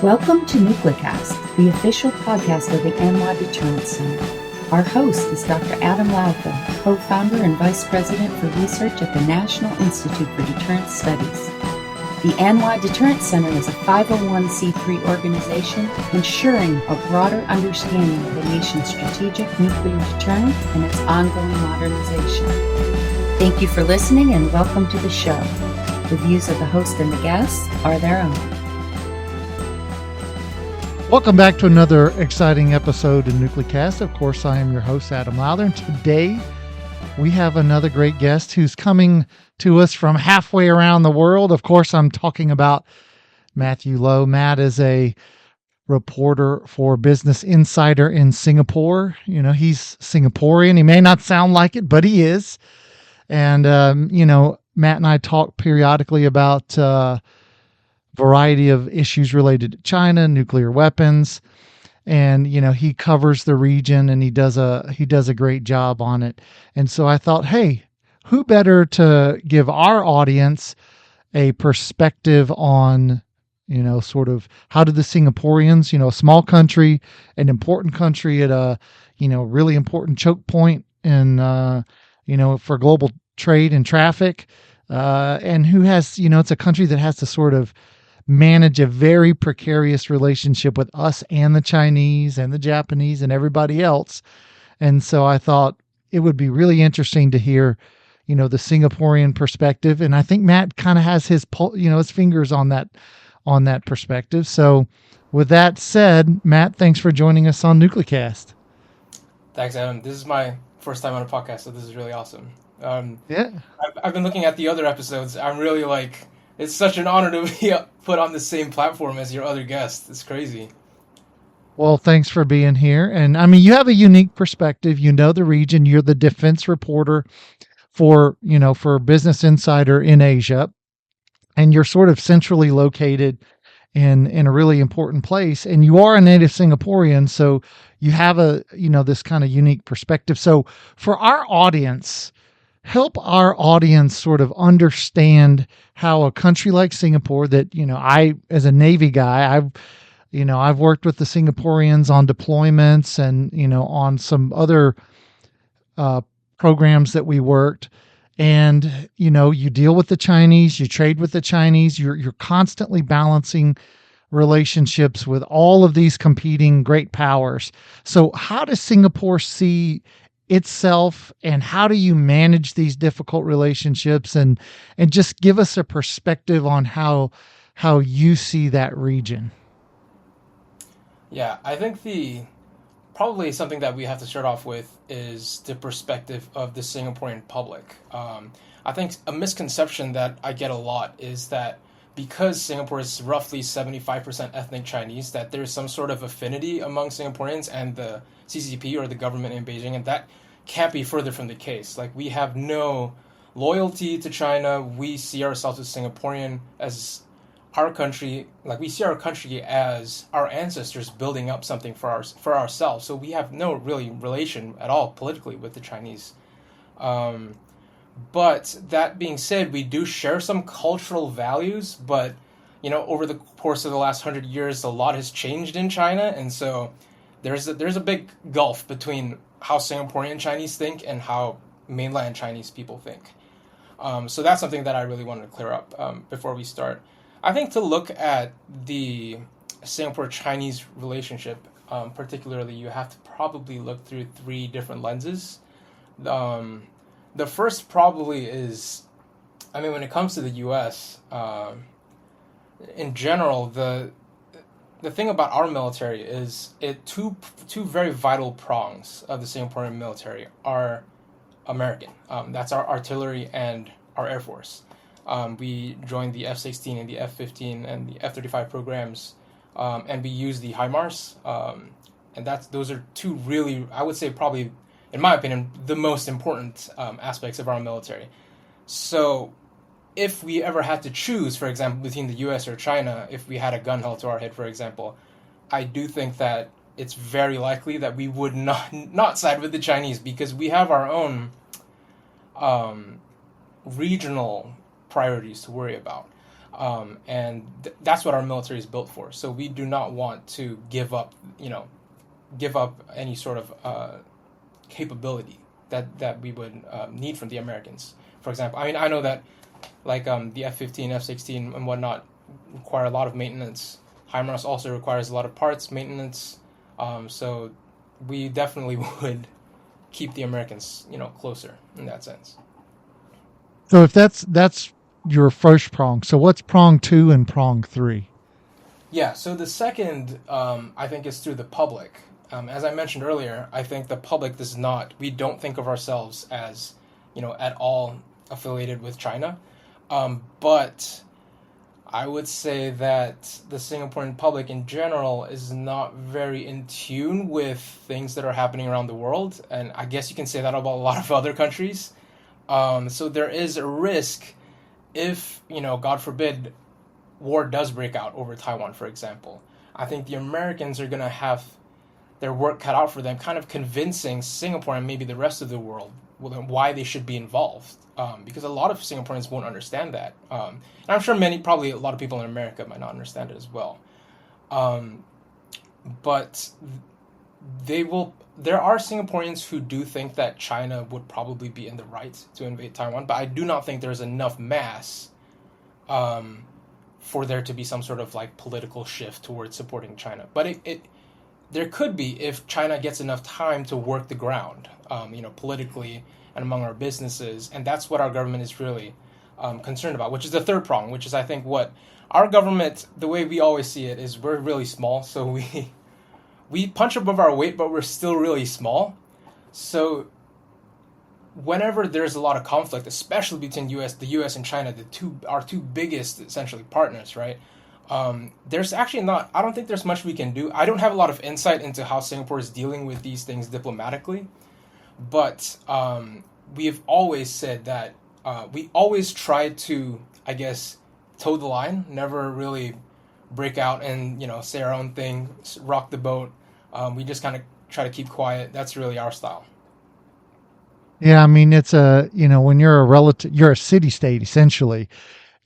Welcome to NucleCast, the official podcast of the NY Deterrence Center. Our host is Dr. Adam Loh, co-founder and vice president for research at the National Institute for Deterrence Studies. The NY Deterrence Center is a 501c3 organization ensuring a broader understanding of the nation's strategic nuclear deterrent and its ongoing modernization. Thank you for listening and welcome to the show. The views of the host and the guests are their own. Welcome back to another exciting episode of NucleCast. Of course, I am your host, Adam Loh, and today we have another great guest who's coming to us from halfway around the world. Of course, I'm talking about Matthew Loh. Matt is a reporter for Business Insider in Singapore. You know, he's Singaporean. He may not sound like it, but he is. And, Matt and I talk periodically about variety of issues related to China, nuclear weapons, and he covers the region and he does a great job on it. And so I thought, hey, who better to give our audience a perspective on sort of how do the Singaporeans, a small country, an important country at a really important choke point in for global trade and traffic, and who has it's a country that has to sort of manage a very precarious relationship with us and the Chinese and the Japanese and everybody else. And so I thought it would be really interesting to hear, the Singaporean perspective. And I think Matt kind of has his fingers on that perspective. So with that said, Matt, thanks for joining us on NucleCast. Thanks, Adam. This is my first time on a podcast, so this is really awesome. Yeah. I've been looking at the other episodes. I'm really it's such an honor to be put on the same platform as your other guests. It's crazy. Well, thanks for being here. And I mean, you have a unique perspective. You know the region. You're the defense reporter for Business Insider in Asia. And you're sort of centrally located in a really important place. And you are a native Singaporean, so you have this kind of unique perspective. So for our audience, help our audience sort of understand how a country like Singapore that, I, as a Navy guy, I've worked with the Singaporeans on deployments and, on some other programs that we worked. And, you deal with the Chinese, you trade with the Chinese, you're constantly balancing relationships with all of these competing great powers. So how does Singapore see itself, and how do you manage these difficult relationships, and just give us a perspective on how you see that region? Yeah, I think probably something that we have to start off with is the perspective of the Singaporean public. I think a misconception that I get a lot is that because Singapore is roughly 75% ethnic Chinese, that there's some sort of affinity among Singaporeans and the CCP or the government in Beijing, and that can't be further from the case. We have no loyalty to China. We see ourselves as Singaporean, as our country. We see our country as our ancestors building up something for ourselves. So we have no really relation at all politically with the Chinese. But that being said, we do share some cultural values. But over the course of the last 100 years, a lot has changed in China, and so there's a big gulf between how Singaporean Chinese think and how mainland Chinese people think. So that's something that I really wanted to clear up before we start. I think to look at the Singapore-Chinese relationship, particularly, you have to probably look through three different lenses. The first probably is, when it comes to the U.S., in general, the thing about our military is two very vital prongs of the Singaporean military are American. That's our artillery and our Air Force. We joined the F-16 and the F-15 and the F-35 programs, and we use the HIMARS. And those are two really, I would say probably, in my opinion, the most important aspects of our military. So if we ever had to choose, for example, between the U.S. or China, if we had a gun held to our head, for example, I do think that it's very likely that we would not side with the Chinese, because we have our own regional priorities to worry about. And that's what our military is built for. So we do not want to give up, any sort of capability that we would need from the Americans. For example, I mean, I know that like the F-15, F-16, and whatnot require a lot of maintenance. HIMARS also requires a lot of parts maintenance. So we definitely would keep the Americans, closer in that sense. So if that's your first prong, so what's prong 2 and prong 3? Yeah, so the second, I think, is through the public. As I mentioned earlier, I think the public we don't think of ourselves as, at all affiliated with China. But I would say that the Singaporean public in general is not very in tune with things that are happening around the world. And I guess you can say that about a lot of other countries. So there is a risk if, God forbid, war does break out over Taiwan, for example. I think the Americans are going to have their work cut out for them, kind of convincing Singapore and maybe the rest of the world why they should be involved. Because a lot of Singaporeans won't understand that. And I'm sure probably a lot of people in America might not understand it as well. But there are Singaporeans who do think that China would probably be in the right to invade Taiwan, but I do not think there's enough mass for there to be some sort of like political shift towards supporting China. But there could be if China gets enough time to work the ground, politically and among our businesses, and that's what our government is really concerned about, which is the third prong, which is I think what our government, the way we always see it, is we're really small, so we punch above our weight, but we're still really small. So whenever there's a lot of conflict, especially between the U.S. and China, our two biggest essentially partners, right? There's actually I don't think there's much we can do. I don't have a lot of insight into how Singapore is dealing with these things diplomatically, but we've always said that we always try to, I guess, toe the line, never really break out and, say our own thing, rock the boat. We just kind of try to keep quiet. That's really our style. Yeah, I mean, it's when you're a city state essentially,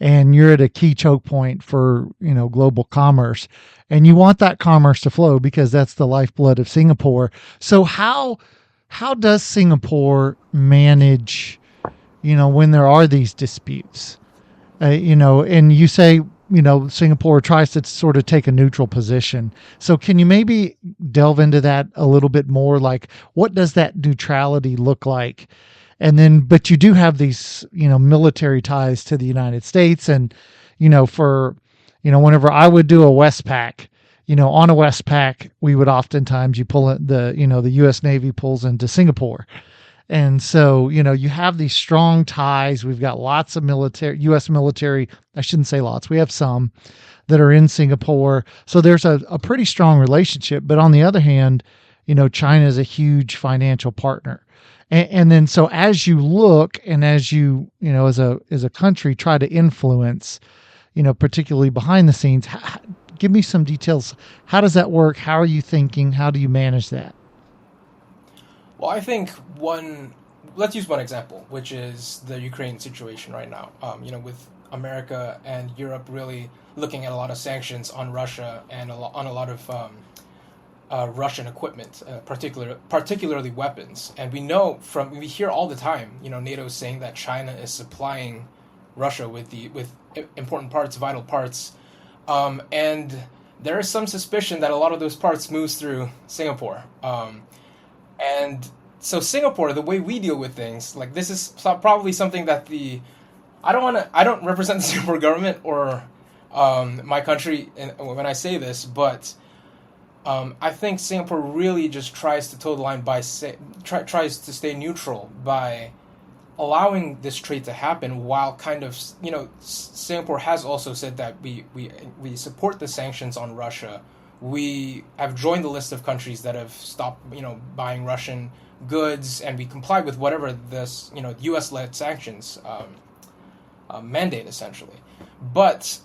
and you're at a key choke point for, global commerce, and you want that commerce to flow because that's the lifeblood of Singapore. So how does Singapore manage, when there are these disputes, and you say, Singapore tries to sort of take a neutral position. So can you maybe delve into that a little bit more? Like, what does that neutrality look like? And then, but you do have these, military ties to the United States. And, whenever I would do a Westpac, on a Westpac, we would oftentimes, you pull it, the U.S. Navy pulls into Singapore. And so, you have these strong ties. We've got lots of U.S. military. I shouldn't say lots. We have some that are in Singapore. So there's a pretty strong relationship. But on the other hand, China is a huge financial partner. And then, so as you look and as you, as a country try to influence, particularly behind the scenes, give me some details. How does that work? How are you thinking? How do you manage that? Well, I think let's use one example, which is the Ukraine situation right now. With America and Europe really looking at a lot of sanctions on Russia and on a lot of Russian equipment, particularly weapons. And we hear all the time, NATO saying that China is supplying Russia with important parts, vital parts, and there is some suspicion that a lot of those parts moves through Singapore. And so Singapore, the way we deal with things, like this is probably something that I don't represent the Singapore government or my country when I say this, but I think Singapore really just tries to toe the line tries to stay neutral by allowing this trade to happen, while kind of, Singapore has also said that we support the sanctions on Russia. We have joined the list of countries that have stopped, buying Russian goods, and we comply with whatever this, U.S.-led sanctions mandate, essentially. But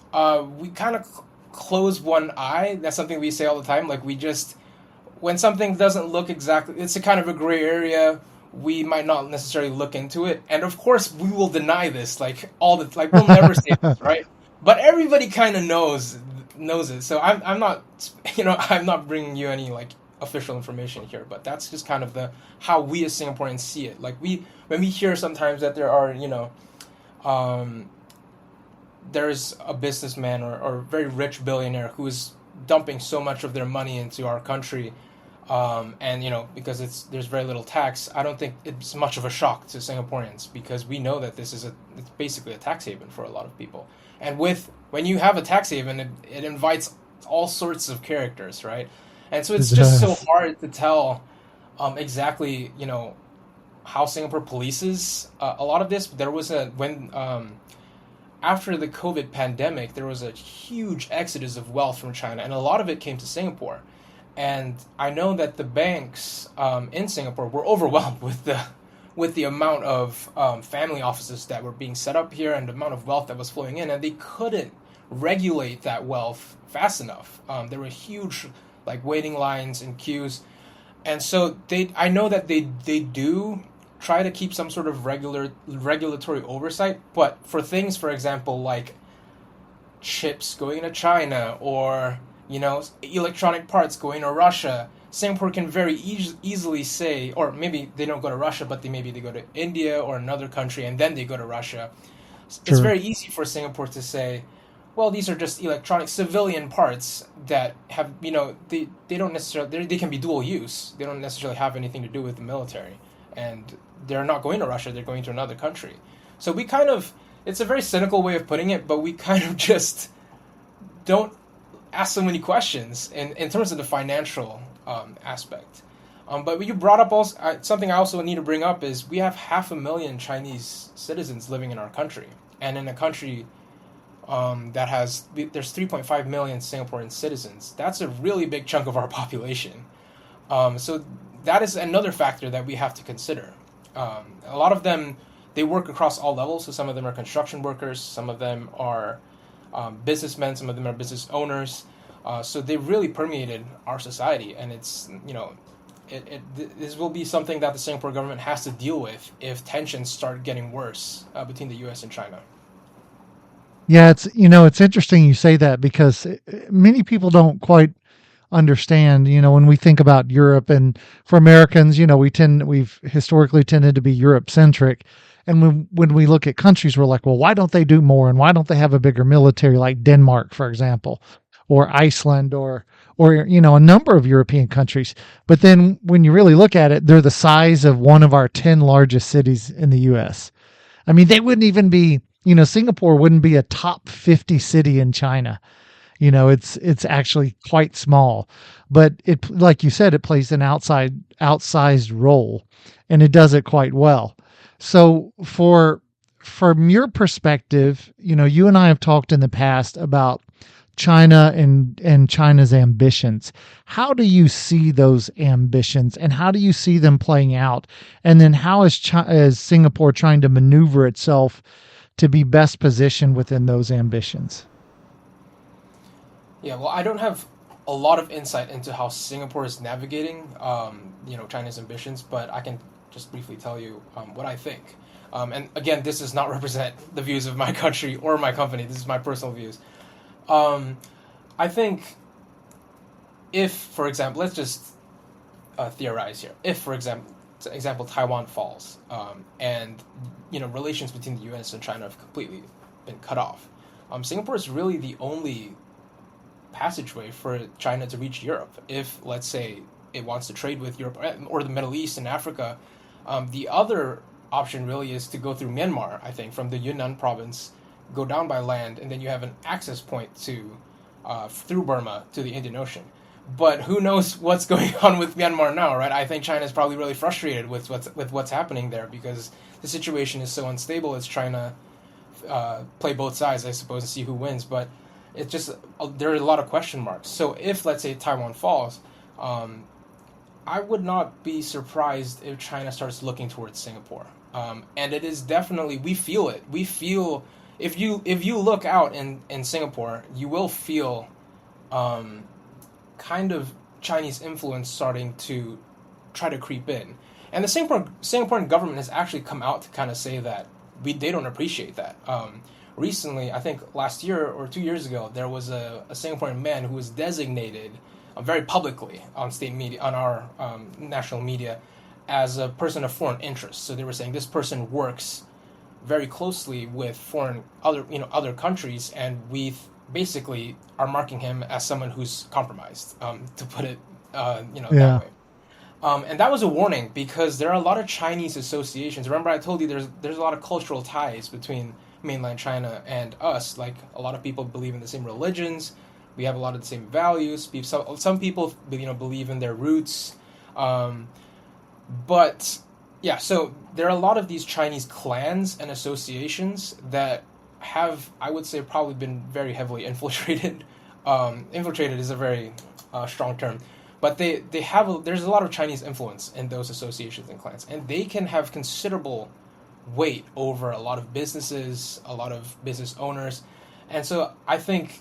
we kind of close one eye. That's something we say all the time. Like, when something doesn't look exactly, it's a kind of a gray area, we might not necessarily look into it. And of course, we will deny this, we'll never say this, right? but everybody kind of knows it. So I'm not, I'm not bringing you any like official information here, but that's just kind of the how we as Singaporeans see it. Like when we hear sometimes that there are, um, there's a businessman or very rich billionaire who is dumping so much of their money into our country, and because there's very little tax. I don't think it's much of a shock to Singaporeans because we know that it's basically a tax haven for a lot of people. And when you have a tax haven, it invites all sorts of characters, right? And so it's just so hard to tell exactly how Singapore polices a lot of this. There was after the COVID pandemic, there was a huge exodus of wealth from China, and a lot of it came to Singapore. And I know that the banks in Singapore were overwhelmed with the amount of family offices that were being set up here and the amount of wealth that was flowing in, and they couldn't regulate that wealth fast enough. There were huge like waiting lines and queues, and so I know that they do try to keep some sort of regulatory oversight, but for things, for example, like chips going into China or electronic parts going to Russia, Singapore can very easily say, or maybe they don't go to Russia, but maybe they go to India or another country and then they go to Russia. It's very easy for Singapore to say, well, these are just electronic civilian parts that have, they don't necessarily, they can be dual use. They don't necessarily have anything to do with the military. And they're not going to Russia, they're going to another country. So it's a very cynical way of putting it, but we kind of just don't ask so many questions in terms of the financial aspect. But you brought up also, something I also need to bring up is we have 500,000 Chinese citizens living in our country. And in a country there's 3.5 million Singaporean citizens. That's a really big chunk of our population. So that is another factor that we have to consider. A lot of them, they work across all levels. So some of them are construction workers, some of them are businessmen, some of them are business owners. So they really permeated our society, and it's this will be something that the Singapore government has to deal with if tensions start getting worse between the U.S. and China. Yeah, it's interesting you say that because many people don't quite understand, when we think about Europe, and for Americans, we've historically tended to be Europe centric. And when we look at countries, we're like, well, why don't they do more? And why don't they have a bigger military like Denmark, for example, or Iceland or a number of European countries. But then when you really look at it, they're the size of one of our 10 largest cities in the US. I mean, they wouldn't even be, Singapore wouldn't be a top 50 city in China. It's actually quite small, but it, like you said, it plays an outsized role, and it does it quite well. So from your perspective, you and I have talked in the past about China and China's ambitions. How do you see those ambitions, and how do you see them playing out? And then how is Singapore trying to maneuver itself to be best positioned within those ambitions? Yeah, well, I don't have a lot of insight into how Singapore is navigating, China's ambitions, but I can just briefly tell you what I think. And again, this does not represent the views of my country or my company. This is my personal views. I think if, for example, let's just theorize here. If, for example, Taiwan falls, and relations between the U.S. and China have completely been cut off, Singapore is really the only passageway for China to reach Europe. If, let's say, it wants to trade with Europe or the Middle East and Africa, the other option really is to go through Myanmar, I think, from the Yunnan province, go down by land, and then you have an access point to through Burma to the Indian Ocean. But who knows what's going on with Myanmar now, right? I think China is probably really frustrated with what's happening there because the situation is so unstable. It's trying to play both sides, I suppose, and see who wins. But it's just there are a lot of question marks. So if, let's say, Taiwan falls, I would not be surprised if China starts looking towards Singapore. And it is definitely, we feel it. We feel, if you look out in Singapore, you will feel kind of Chinese influence starting to try to creep in. And the Singaporean government has actually come out to kind of say that they don't appreciate that. recently, I think last year or 2 years ago, there was a Singaporean man who was designated very publicly on state media, on our national media, as a person of foreign interest. So they were saying this person works very closely with other countries, and we basically are marking him as someone who's compromised, to put it that way. And that was a warning, because there are a lot of Chinese associations. Remember, I told you there's a lot of cultural ties between mainland China and us. Like, a lot of people believe in the same religions. We have a lot of the same values. Some people believe in their roots. But yeah, so there are a lot of these Chinese clans and associations that have, I would say, probably been very heavily infiltrated. Infiltrated is a very strong term, but there's a lot of Chinese influence in those associations and clans, and they can have considerable weight over a lot of businesses, a lot of business owners. And so I think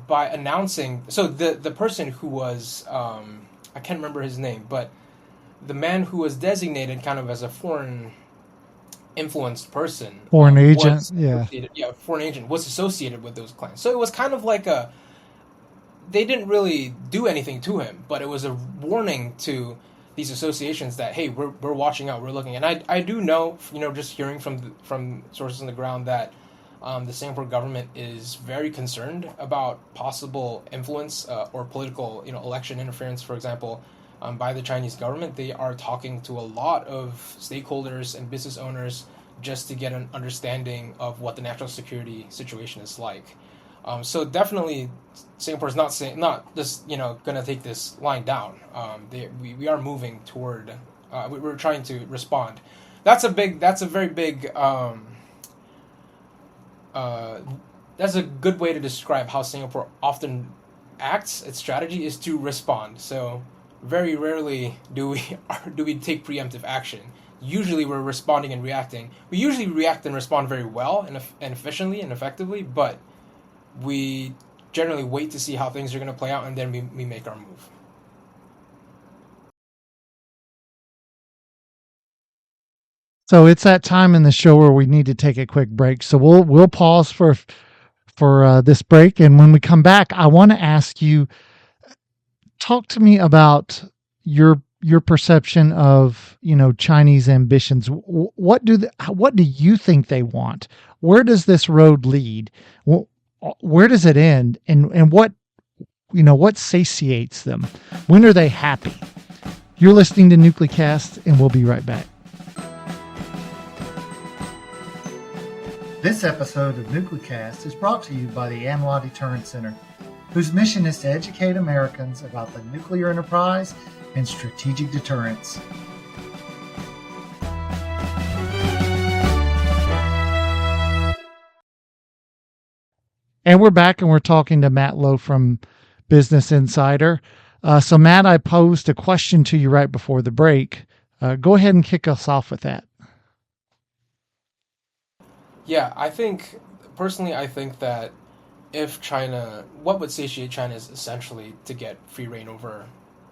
by announcing, so the person who was, I can't remember his name, but the man who was designated kind of as a foreign influenced person, foreign agent, foreign agent, was associated with those clans. So it was kind of like they didn't really do anything to him, but it was a warning to these associations that, hey, we're watching out, we're looking. And I do know, just hearing from sources on the ground, that the Singapore government is very concerned about possible influence or political, election interference, for example, by the Chinese government. They are talking to a lot of stakeholders and business owners just to get an understanding of what the national security situation is like. So definitely, Singapore is not just going to take this lying down. We are moving toward. We're trying to respond. That's a very big. That's a good way to describe how Singapore often acts. Its strategy is to respond. So very rarely do we take preemptive action. Usually we're responding and reacting. We usually react and respond very well and efficiently and effectively, but we generally wait to see how things are going to play out, and then we make our move. So it's that time in the show where we need to take a quick break. So we'll pause for this break, and when we come back, I want to ask you, talk to me about your perception of Chinese ambitions. What do you think they want? Where does this road lead? Where does it end? And what satiates them? When are they happy? You're listening to NucleCast, and we'll be right back. This episode of NucleCast is brought to you by the AMLA Deterrence Center, whose mission is to educate Americans about the nuclear enterprise and strategic deterrence. And we're back, and we're talking to Matt Loh from Business Insider. So Matt, I posed a question to you right before the break. Go ahead and kick us off with that. Yeah, I think that if China, what would satiate China is essentially to get free reign over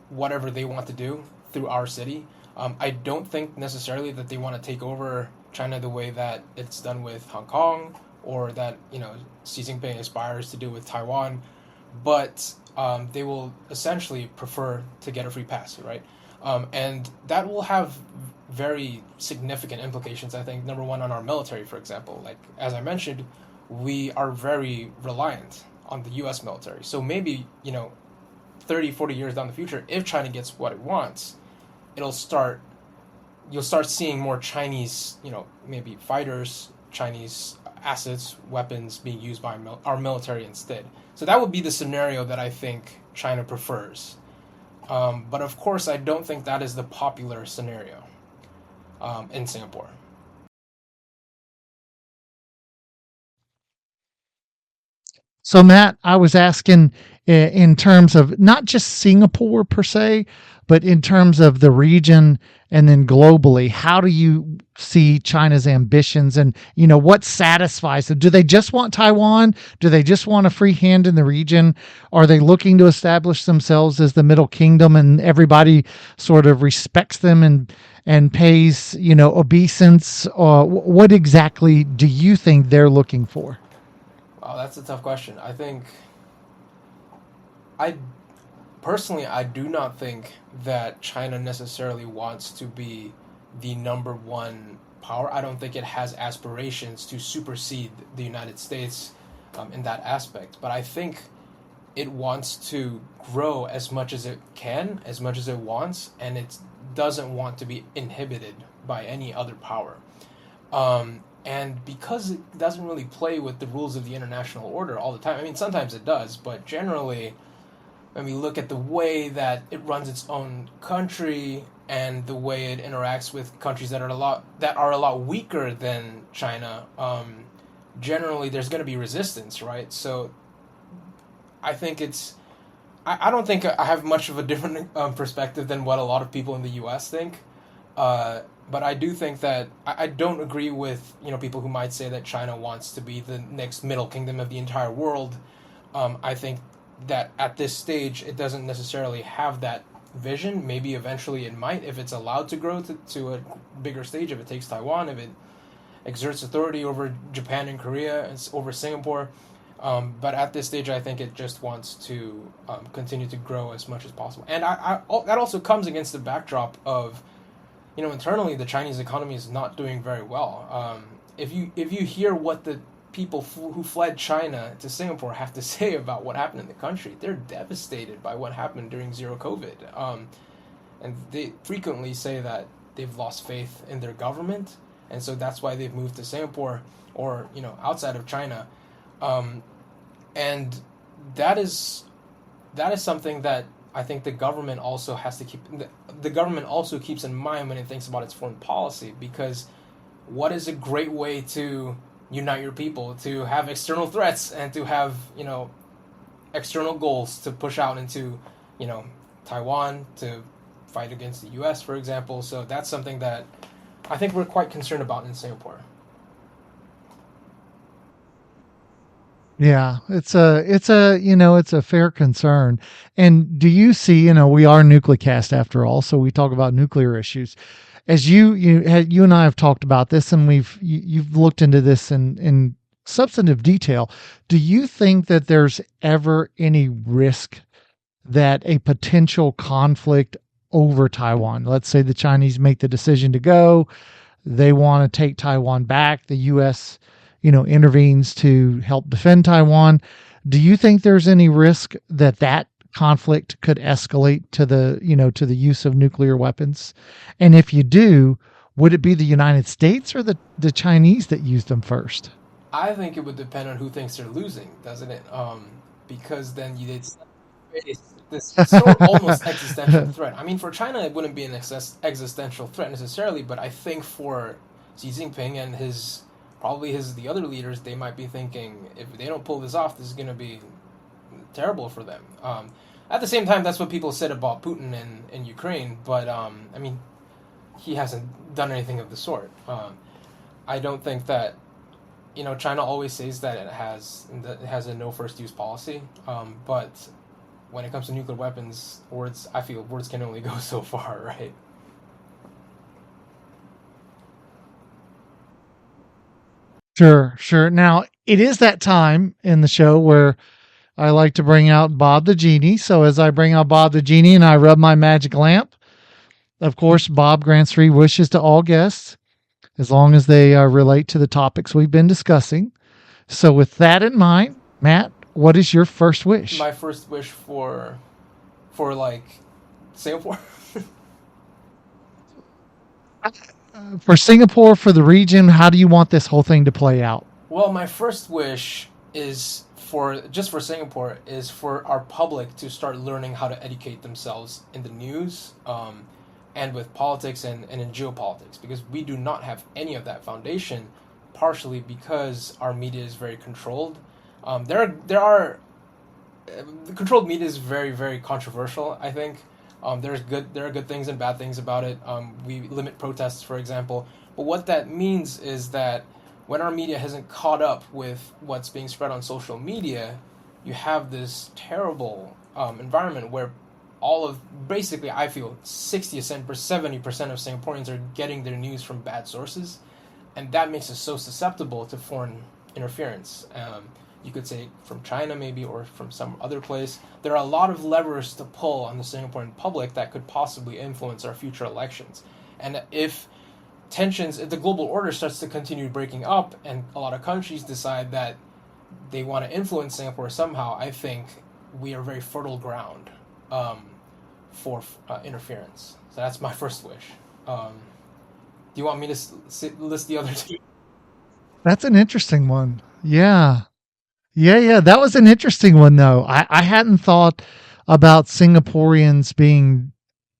whatever they want to do through our city. I don't think necessarily that they want to take over China the way that it's done with Hong Kong, or that Xi Jinping aspires to do with Taiwan, but they will essentially prefer to get a free pass, right? And that will have very significant implications, I think. Number one, on our military, for example. Like, as I mentioned, we are very reliant on the U.S. military. So maybe, 30, 40 years down the future, if China gets what it wants, you'll start seeing more Chinese, maybe fighters, Chinese assets, weapons being used by our military instead. So that would be the scenario that I think China prefers. But of course, I don't think that is the popular scenario in Singapore. So Matt, I was asking in terms of not just Singapore per se, but in terms of the region and then globally, how do you see China's ambitions, and what satisfies them? Do they just want Taiwan? Do they just want a free hand in the region? Are they looking to establish themselves as the Middle Kingdom and everybody sort of respects them and pays obeisance? What exactly do you think they're looking for? Oh, that's a tough question. I personally, I do not think that China necessarily wants to be the number one power. I don't think it has aspirations to supersede the United States in that aspect. But I think it wants to grow as much as it can, as much as it wants, and it doesn't want to be inhibited by any other power. And because it doesn't really play with the rules of the international order all the time, I mean, sometimes it does, but generally, when we look at the way that it runs its own country and the way it interacts with countries that are a lot weaker than China, generally there's going to be resistance, right? So I think I don't think I have much of a different perspective than what a lot of people in the U.S. think. But I do think that I don't agree with people who might say that China wants to be the next middle kingdom of the entire world. I think that at this stage it doesn't necessarily have that vision. Maybe eventually it might, if it's allowed to grow to a bigger stage, if it takes Taiwan, if it exerts authority over Japan and Korea and over Singapore. But at this stage, I think it just wants to continue to grow as much as possible. And that also comes against the backdrop of, internally the Chinese economy is not doing very well. If you hear what the people who fled China to Singapore have to say about what happened in the country, they're devastated by what happened during zero COVID. And they frequently say that they've lost faith in their government, and so that's why they've moved to Singapore or outside of China. And that is something that I think the government also has to keep. The government also keeps in mind when it thinks about its foreign policy, because what is a great way to unite your people, to have external threats and to have external goals to push out into Taiwan, to fight against the U.S., for example. So that's something that I think we're quite concerned about in Singapore. Yeah, it's a fair concern. And do you see, we are NucleCast after all, so we talk about nuclear issues. As you and I have talked about this, and you've looked into this in substantive detail. Do you think that there's ever any risk that a potential conflict over Taiwan, let's say the Chinese make the decision to go, they want to take Taiwan back, the U.S. intervenes to help defend Taiwan. Do you think there's any risk that conflict could escalate to the use of nuclear weapons? And if you do, would it be the United States or the Chinese that used them first? I think it would depend on who thinks they're losing, doesn't it? Because then it's this sort of almost existential threat. I mean, for China, it wouldn't be an existential threat necessarily, but I think for Xi Jinping and the other leaders, they might be thinking, if they don't pull this off, this is going to be terrible for them. At the same time, that's what people said about Putin in Ukraine, but I mean, he hasn't done anything of the sort. I don't think that China always says that it has a no first use policy, but when it comes to nuclear weapons, I feel words can only go so far, right? Sure. Now, it is that time in the show where I like to bring out Bob the Genie. So as I bring out Bob the Genie and I rub my magic lamp, of course, Bob grants 3 wishes to all guests, as long as they relate to the topics we've been discussing. So with that in mind, Matt, what is your first wish? My first wish for like Singapore. For Singapore, for the region, how do you want this whole thing to play out? Well, my first wish is for Singapore is for our public to start learning how to educate themselves in the news, and with politics and in geopolitics, because we do not have any of that foundation, partially because our media is very controlled. The controlled media is very, very controversial, I think. There are good things and bad things about it. We limit protests, for example. But what that means is that when our media hasn't caught up with what's being spread on social media, you have this terrible environment where basically, I feel 60%, 70% of Singaporeans are getting their news from bad sources. And that makes us so susceptible to foreign interference. you could say from China maybe, or from some other place. There are a lot of levers to pull on the Singaporean public that could possibly influence our future elections. And if the global order starts to continue breaking up and a lot of countries decide that they want to influence Singapore somehow, I think we are very fertile ground for interference. So that's my first wish. Do you want me to list the other two? That's an interesting one. Yeah. Yeah. That was an interesting one, though. I hadn't thought about Singaporeans being,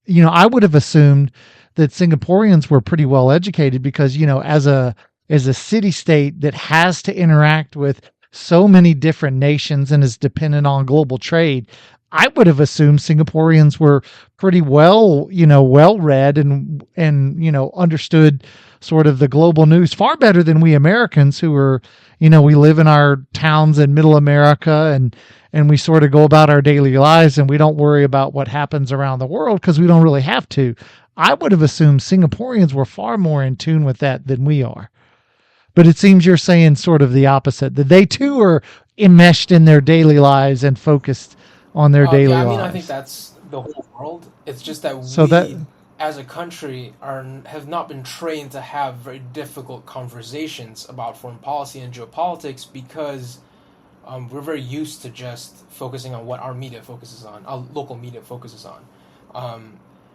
I would have assumed that Singaporeans were pretty well educated because, as a city state that has to interact with so many different nations and is dependent on global trade, I would have assumed Singaporeans were pretty well read and understood sort of the global news far better than we Americans who are, we live in our towns in middle America and we sort of go about our daily lives and we don't worry about what happens around the world because we don't really have to. I would have assumed Singaporeans were far more in tune with that than we are. But it seems you're saying sort of the opposite, that they too are enmeshed in their daily lives and focused on their daily I lives. think that's the whole world. It's just that So that, we, as a country, have not been trained to have very difficult conversations about foreign policy and geopolitics because we're very used to just focusing on what our media focuses on, our local media focuses on.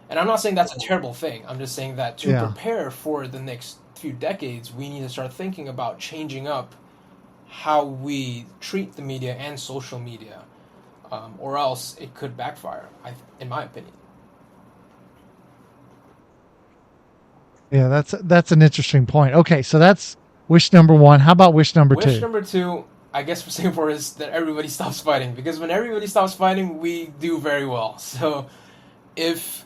And I'm not saying that's a terrible thing. I'm just saying that to yeah. prepare for the next few decades, we need to start thinking about changing up how we treat the media and social media, or else it could backfire, in my opinion. Yeah, that's an interesting point. Okay, so that's wish number one. How about wish number Wish two? number two, I guess for Singapore, is that everybody stops fighting. Because when everybody stops fighting, we do very well. So if,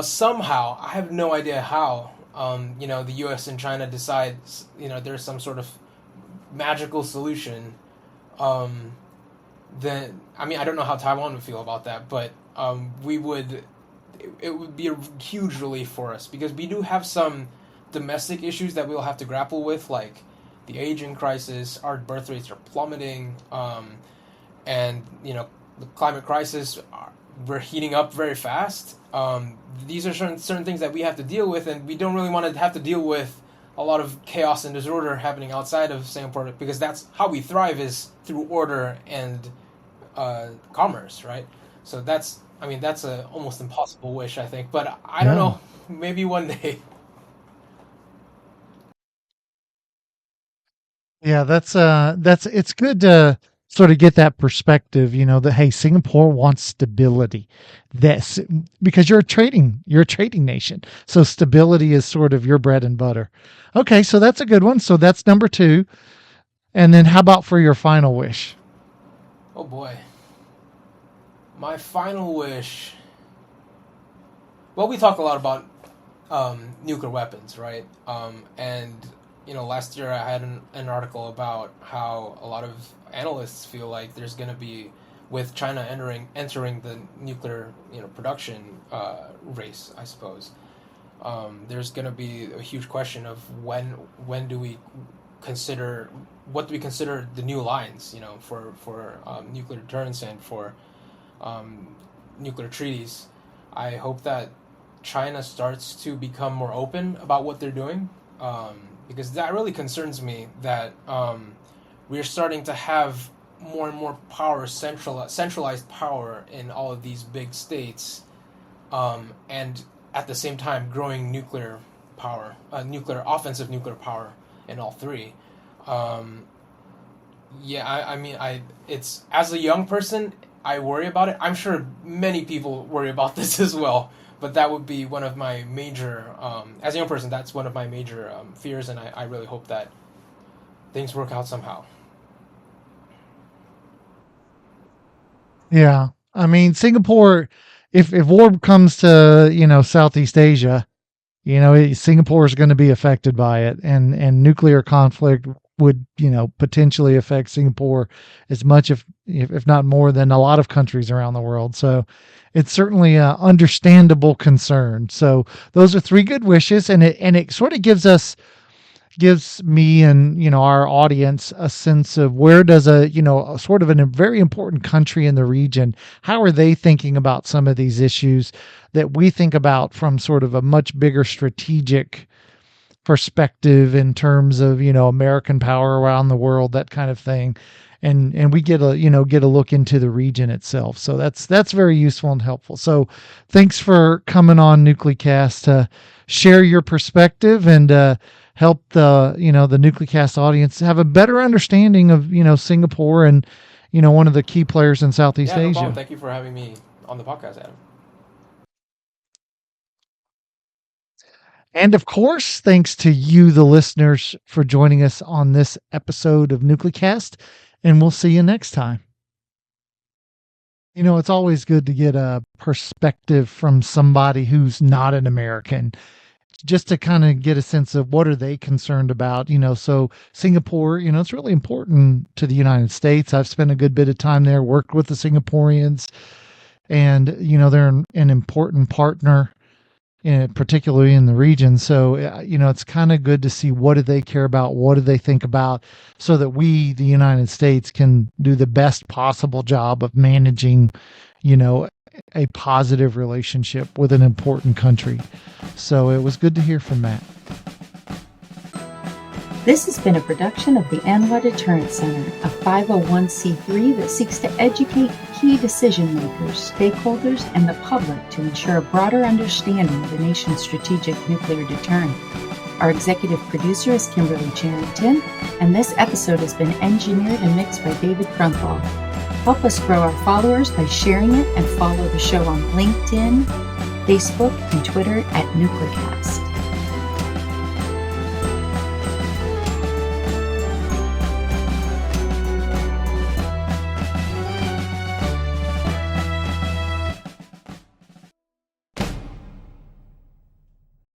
somehow, I have no idea how, the U.S. and China decides, there's some sort of magical solution, then, I don't know how Taiwan would feel about that, but it would be a huge relief for us because we do have some domestic issues that we'll have to grapple with, like the aging crisis, our birth rates are plummeting, and the climate crisis, we're heating up very fast. These are certain things that we have to deal with, and we don't really want to have to deal with a lot of chaos and disorder happening outside of Singapore because that's how we thrive, is through order and commerce, right? So that's a almost impossible wish, I think, but I don't know, maybe one day. Yeah, that's it's good to sort of get that perspective, that hey, Singapore wants stability. This because you're a trading nation. So stability is sort of your bread and butter. Okay, so that's a good one. So that's number two. And then how about for your final wish? Oh boy. My final wish. Well, we talk a lot about nuclear weapons, right? And last year I had an article about how a lot of analysts feel like there's going to be, with China entering the nuclear production race, I suppose. There's going to be a huge question of when do we consider, what do we consider the new lines, for nuclear deterrence and for nuclear treaties. I hope that China starts to become more open about what they're doing, because that really concerns me that we're starting to have more and more power, centralized power in all of these big states, and at the same time growing nuclear power, offensive nuclear power in all three. It's, as a young person, I worry about it. I'm sure many people worry about this as well, but that would be one of my major, as a young person, that's one of my major fears, and I really hope that things work out somehow. Yeah. Singapore, if war comes to, Southeast Asia, Singapore is going to be affected by it, and nuclear conflict would, potentially affect Singapore as much, if not more, than a lot of countries around the world. So it's certainly an understandable concern. So those are three good wishes, and it sort of gives gives me and, our audience a sense of where does a sort of a very important country in the region, how are they thinking about some of these issues that we think about from sort of a much bigger strategic perspective in terms of, American power around the world, that kind of thing. And we get a look into the region itself. So that's very useful and helpful. So thanks for coming on NucleCast to share your perspective and help the NucleCast audience have a better understanding of, Singapore and, one of the key players in Southeast No Asia. problem. Thank you for having me on the podcast, Adam. And of course, thanks to you, the listeners, for joining us on this episode of NucleCast. And we'll see you next time. It's always good to get a perspective from somebody who's not an American, just to kind of get a sense of what are they concerned about. So Singapore, it's really important to the United States. I've spent a good bit of time there, worked with the Singaporeans, and, they're an important partner, particularly in the region. So, it's kind of good to see what do they care about, what do they think about, so that we, the United States, can do the best possible job of managing, a positive relationship with an important country. So it was good to hear from Matt. This has been a production of the Anwar Deterrence Center, a 501c3 that seeks to educate key decision makers, stakeholders, and the public to ensure a broader understanding of the nation's strategic nuclear deterrent. Our executive producer is Kimberly Charrington, and this episode has been engineered and mixed by David Crumthal. Help us grow our followers by sharing it and follow the show on LinkedIn, Facebook, and Twitter at NucleCast.